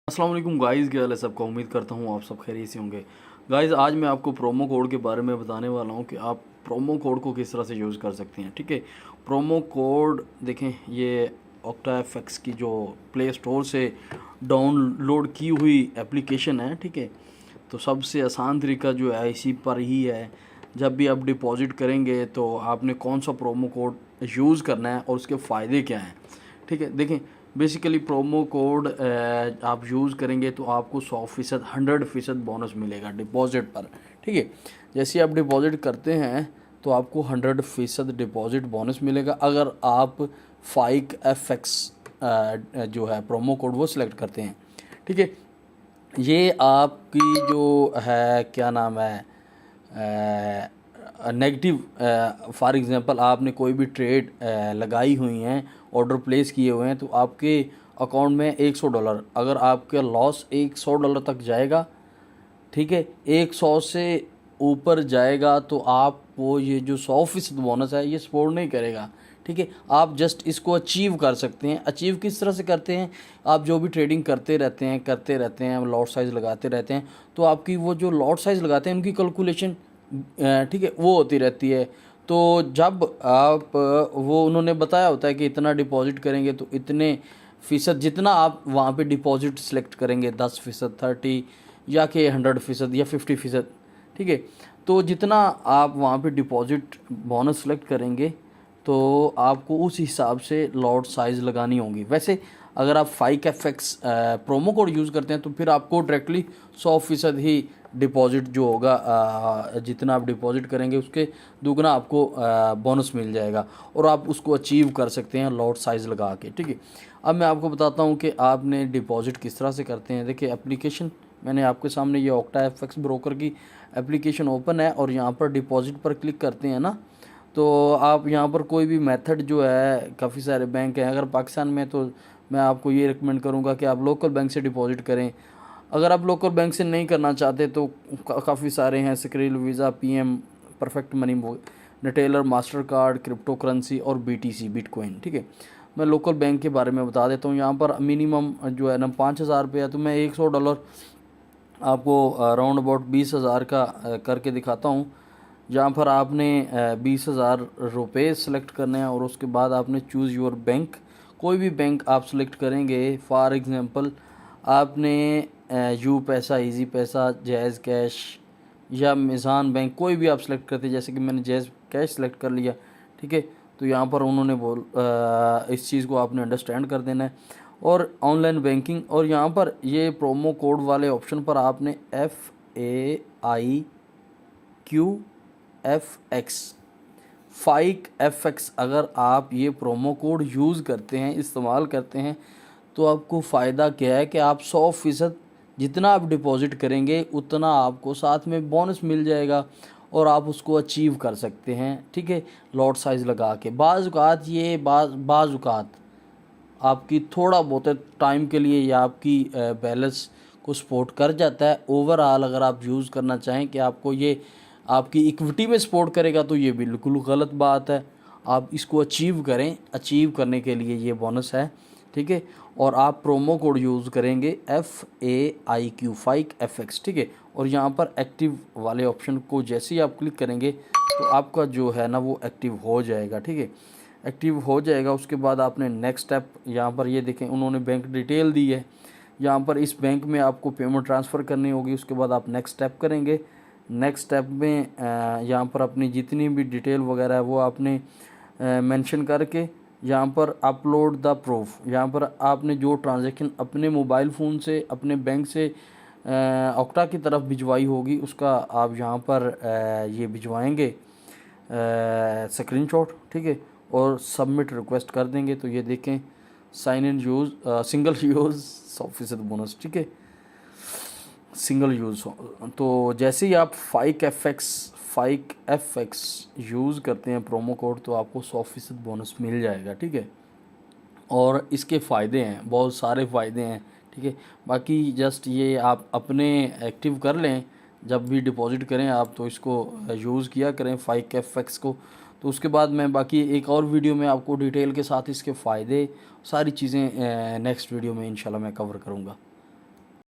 अस्सलाम वालेकुम गाइज़, क्या हाल है सबका। उम्मीद करता हूँ आप सब खैरियत से होंगे। गाइज़ आज मैं आपको प्रोमो कोड के बारे में बताने वाला हूँ कि आप प्रोमो कोड को किस तरह से यूज़ कर सकते हैं। ठीक है, प्रोमो कोड देखें, ये OctaFX की जो प्ले स्टोर से डाउनलोड की हुई एप्लीकेशन है। ठीक है, तो सबसे आसान तरीका जो है इसी पर ही है। जब भी आप डिपॉज़िट करेंगे तो आपने कौन सा प्रोमो कोड यूज़ करना है और उसके फ़ायदे क्या हैं। ठीक है, देखें बेसिकली प्रोमो कोड आप यूज़ करेंगे तो आपको 100% 100% बोनस मिलेगा डिपॉज़िट पर। ठीक है, जैसे आप डिपॉज़िट करते हैं तो आपको 100% डिपॉज़िट बोनस मिलेगा अगर आप FICE जो है प्रोमो कोड वो सिलेक्ट करते हैं। ठीक है, ये आपकी जो है क्या नाम है नेगेटिव, फॉर एग्ज़ाम्पल आपने कोई भी ट्रेड लगाई हुई हैं, ऑर्डर प्लेस किए हुए हैं, तो आपके अकाउंट में $100, अगर आपका लॉस $100 तक जाएगा, ठीक है, 100 से ऊपर जाएगा तो आपको ये जो 100% बोनस है ये सपोर्ट नहीं करेगा। ठीक है, आप जस्ट इसको अचीव कर सकते हैं। अचीव किस तरह से करते हैं, आप जो भी ट्रेडिंग करते रहते हैं लॉट साइज़ लगाते रहते हैं, तो आपकी वो जो लॉट साइज़ लगाते हैं उनकी कैलकुलेशन ठीक है वो होती रहती है। तो जब आप वो उन्होंने बताया होता है कि इतना डिपॉजिट करेंगे तो इतने फ़ीसद, जितना आप वहाँ पे डिपॉजिट सेलेक्ट करेंगे 10%, 30 या कि 100% या 50%। ठीक है, तो जितना आप वहाँ पे डिपॉजिट बोनस सेलेक्ट करेंगे तो आपको उस हिसाब से लॉट साइज़ लगानी होगी। वैसे अगर आप FICE प्रोमो कोड यूज़ करते हैं तो फिर आपको डायरेक्टली 100% ही डिपॉजिट जो होगा, जितना आप डिपॉजिट करेंगे उसके दुगना आपको बोनस मिल जाएगा और आप उसको अचीव कर सकते हैं लॉट साइज़ लगा के। ठीक है, अब मैं आपको बताता हूँ कि आपने डिपॉजिट किस तरह से करते हैं। देखिए एप्लीकेशन मैंने आपके सामने ये OctaFX ब्रोकर की एप्लीकेशन ओपन है और यहाँ पर डिपॉजिट पर क्लिक करते हैं ना, तो आप यहाँ पर कोई भी मेथड जो है, काफ़ी सारे बैंक हैं। अगर पाकिस्तान में तो मैं आपको ये रिकमेंड करूँगा कि आप लोकल बैंक से डिपॉजिट करें। अगर आप लोकल बैंक से नहीं करना चाहते तो काफ़ी सारे हैं, skill, visa, PM, perfect money, retailer, master card, crypto currency और BTC बिटकॉइन। ठीक है, मैं लोकल बैंक के बारे में बता देता हूँ। यहाँ पर मिनिमम जो है ना 5,000 रुपये है, तो मैं $100 आपको अराउंड अबाउट 20,000 का करके दिखाता हूँ। जहाँ पर आपने 20,000 रुपये सेलेक्ट करने हैं और उसके बाद आपने चूज़ योर बैंक, कोई भी बैंक आप सेलेक्ट करेंगे। फॉर एग्ज़ाम्पल आपने यू पैसा, इजी पैसा, जैज़ कैश या मिज़ान बैंक, कोई भी आप सेलेक्ट करते हैं। जैसे कि मैंने जैज़ कैश सेलेक्ट कर लिया। ठीक है, तो यहाँ पर उन्होंने इस चीज़ को आपने अंडरस्टैंड कर देना है और ऑनलाइन बैंकिंग, और यहाँ पर ये प्रोमो कोड वाले ऑप्शन पर आपने FICE अगर आप ये प्रोमो कोड यूज़ करते हैं, इस्तेमाल करते हैं, तो आपको फ़ायदा क्या है कि आप 100% जितना आप डिपॉज़िट करेंगे उतना आपको साथ में बोनस मिल जाएगा और आप उसको अचीव कर सकते हैं। ठीक है, लॉट साइज़ लगा के बाज़ औक़ात आपकी थोड़ा बहुत टाइम के लिए या आपकी बैलेंस को सपोर्ट कर जाता है। ओवरऑल अगर आप यूज़ करना चाहें कि आपको ये आपकी इक्विटी में सपोर्ट करेगा तो ये बिल्कुल गलत बात है। आप इसको अचीव करें, अचीव करने के लिए ये बोनस है। ठीक है, और आप प्रोमो कोड यूज़ करेंगे FICE। ठीक है, और यहाँ पर एक्टिव वाले ऑप्शन को जैसे ही आप क्लिक करेंगे तो आपका जो है ना वो एक्टिव हो जाएगा। ठीक है, एक्टिव हो जाएगा। उसके बाद आपने नेक्स्ट स्टेप, यहाँ पर ये देखें उन्होंने बैंक डिटेल दी है, यहाँ पर इस बैंक में आपको पेमेंट ट्रांसफ़र करनी होगी। उसके बाद आप नेक्स्ट स्टेप करेंगे। नेक्स्ट स्टेप में यहाँ पर अपनी जितनी भी डिटेल वगैरह है वो आपने मेंशन करके यहाँ पर अपलोड द प्रूफ, यहाँ पर आपने जो ट्रांजैक्शन अपने मोबाइल फ़ोन से अपने बैंक से ऑक्टा की तरफ भिजवाई होगी उसका आप यहाँ पर ये भिजवाएंगे स्क्रीनशॉट। ठीक है, और सबमिट रिक्वेस्ट कर देंगे। तो ये देखें sign in use single use 100% bonus. ठीक है, सिंगल यूज़। तो जैसे ही आप FICE यूज़ करते हैं प्रोमो कोड तो आपको 100% बोनस मिल जाएगा। ठीक है, और इसके फ़ायदे हैं, बहुत सारे फ़ायदे हैं। ठीक है, बाकी जस्ट ये आप अपने एक्टिव कर लें, जब भी डिपॉजिट करें आप तो इसको यूज़ किया करें FICE को। तो उसके बाद मैं बाकी एक और वीडियो में आपको डिटेल के साथ इसके फ़ायदे सारी चीज़ें नेक्स्ट वीडियो में इंशाल्लाह मैं कवर करूँगा।